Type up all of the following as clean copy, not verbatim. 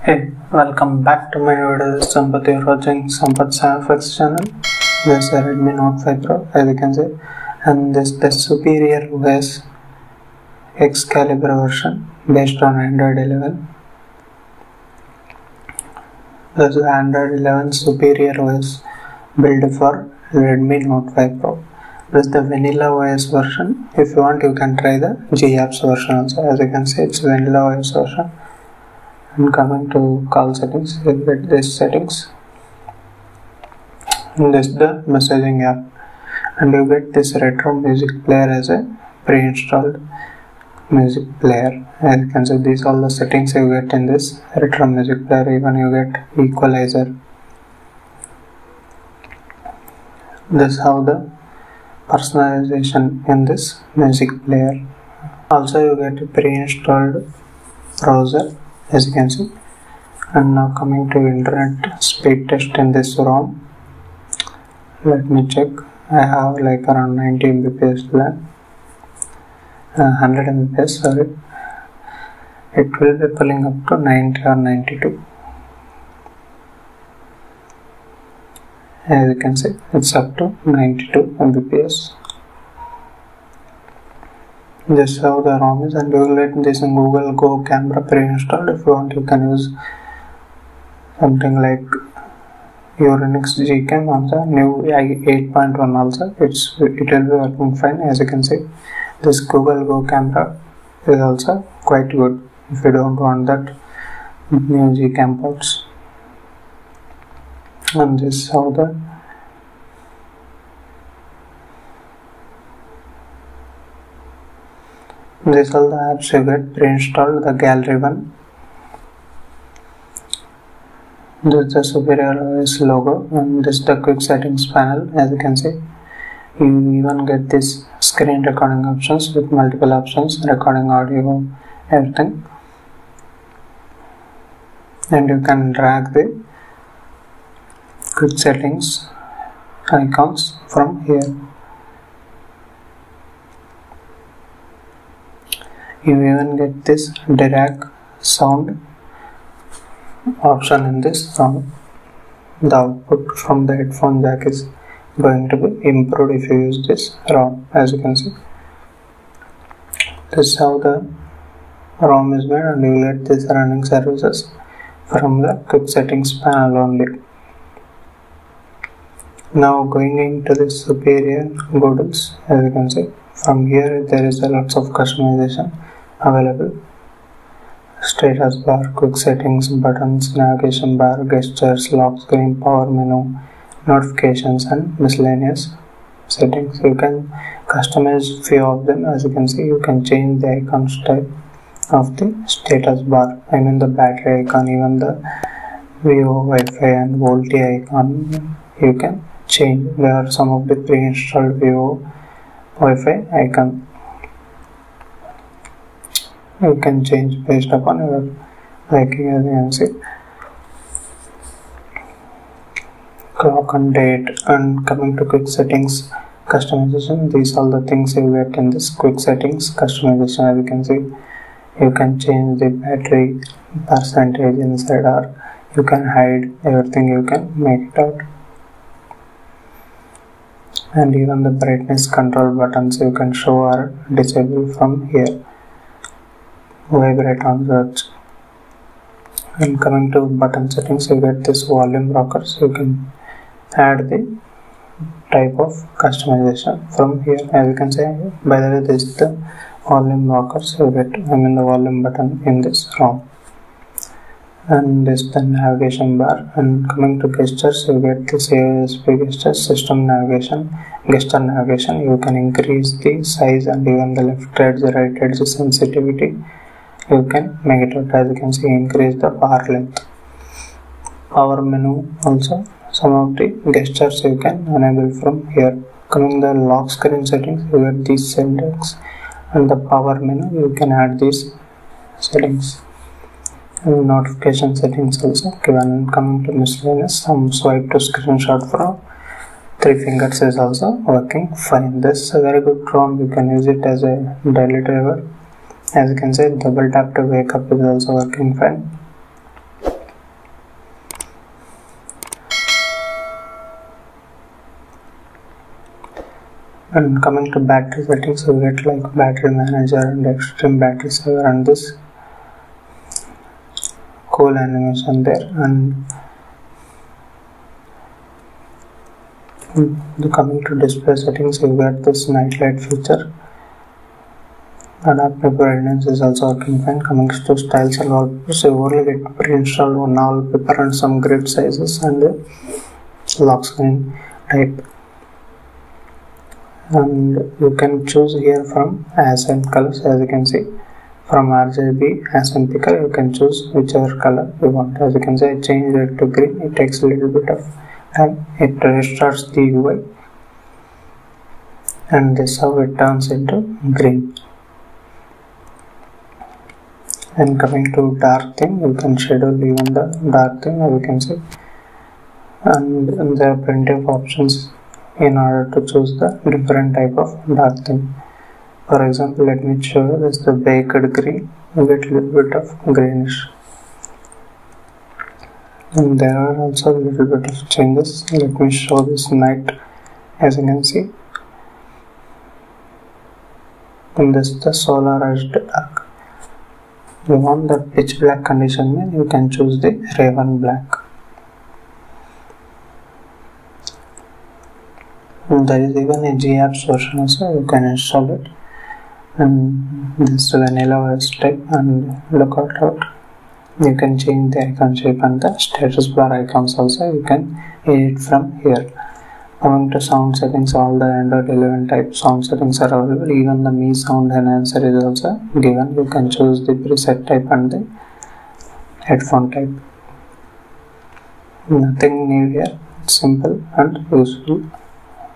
Hey, welcome back to my video. This is Sampath. You're watching Sampath's FX channel. This is a Redmi Note 5 Pro, as you can see, and this is the superior OS Excalibur version based on Android 11. This is Android 11 superior OS built for Redmi Note 5 Pro. This is the vanilla OS version. If you want, you can try the GApps version also. As you can see, it's vanilla OS version. And coming to call settings, you get this settings. And this is the messaging app, and you get this retro music player as a pre-installed music player. As you can see, these all the settings you get in this retro music player. Even you get equalizer. This is how the personalization in this music player. Also, you get a pre-installed browser, as you can see. And now coming to internet speed test in this ROM. Let me check. I have like around 90 Mbps plan. 100 Mbps, sorry. It will be pulling up to 90 or 92. As you can see, it's up to 92 Mbps. This is how the ROM is, and you will get this in Google Go camera pre-installed. If you want, you can use something like Uranix Gcam also, new 8.1 also. It will be working fine. As you can see, this Google Go camera is also quite good if you don't want that new Gcam ports. And this is how the this all the apps you get pre-installed. The gallery one. This is the superior OS logo, and this is the quick settings panel. As you can see, you even get this screen recording options with multiple options, recording audio, everything, and you can drag the quick settings icons from here. You even get this Dirac sound option in this sound. The output from the headphone jack is going to be improved if you use this ROM. As you can see, this is how the ROM is made, and you will get this running services from the quick settings panel only. Now going into the superior Goodles, as you can see, from here there is a lots of customization available. Status bar, quick settings, buttons, navigation bar, gestures, lock screen, power menu, notifications, and miscellaneous settings. You can customize few of them. As you can see, you can change the icon type of the status bar. I mean the battery icon, even the Vivo Wi-Fi and VoLTE icon you can change. There are some of the pre-installed Vivo Wi-Fi icon. You can change based upon your liking. As you can see, clock and date. And coming to quick settings customization, these are the things you get in this quick settings customization. As you can see, you can change the battery percentage inside, or you can hide everything. You can make it out. And even the brightness control buttons you can show or disable from here. Vibrate on search. And coming to button settings, you get this volume rockers. You can add the type of customization from here. As you can see, by the way, this is the volume rockers you get. I mean the volume button in this ROM. And this is the navigation bar. And coming to gestures, you get this ASP gestures, system navigation, gesture navigation. You can increase the size and even the left edge, right edge sensitivity. You can make it out. As you can see, increase the bar length. Power menu also, some of the gestures you can enable from here. Coming the lock screen settings, you get these settings, and the power menu you can add these settings. And notification settings also given. Coming to miscellaneous, some swipe to screenshot from 3 fingers is also working fine. This is a very good ROM. You can use it as a daily driver. As you can see, double tap to wake up is also working fine. And coming to battery settings, you get like battery manager and extreme battery saver and this cool animation there. And coming to display settings, you get this night light feature. Adaptive brightness is also working fine. Coming to styles and wallpapers, you only get pre-installed one wallpaper and some grid sizes and lock screen type. And you can choose here from accent colors. As you can see, from RGB accent picker, you can choose whichever color you want. As you can see, I changed it to green. It takes a little bit of time. It restarts the UI, and this is how it turns into green. And coming to dark theme, you can schedule even the dark theme, as you can see, and there are plenty of options in order to choose the different type of dark theme. For example, let me show you this, the baked green. You get a little bit of greenish, and there are also a little bit of changes. Let me show this night. As you can see, and this is the solarized dark. You want the pitch black condition, you can choose the Raven black. And there is even a GApps version also, you can install it. And this vanilla OS type, and look out. You can change the icon shape and the status bar icons also, you can edit from here. Coming to sound settings, all the Android 11 type sound settings are available. Even the Mi Sound Enhancer is also given. You can choose the preset type and the headphone type. Nothing new here, simple and useful.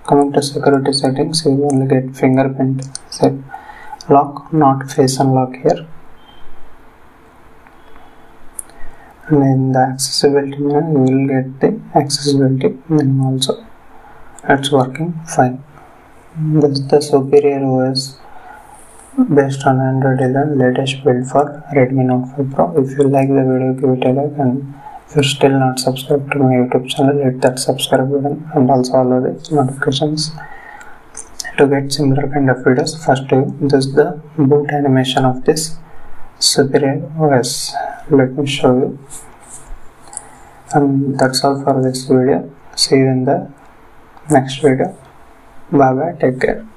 Coming to security settings, you only get fingerprint set lock, not face unlock here. And in the accessibility menu, you will get the accessibility menu also. It's working fine. This is the superior OS based on Android 11 latest build for Redmi Note 5 Pro. If you like the video, give it a like, and if you're still not subscribed to my YouTube channel, hit that subscribe button and also allow the notifications to get similar kind of videos first to you. This is the boot animation of this superior OS. Let me show you. And that's all for this video. See you in the next video. Bye bye, take care.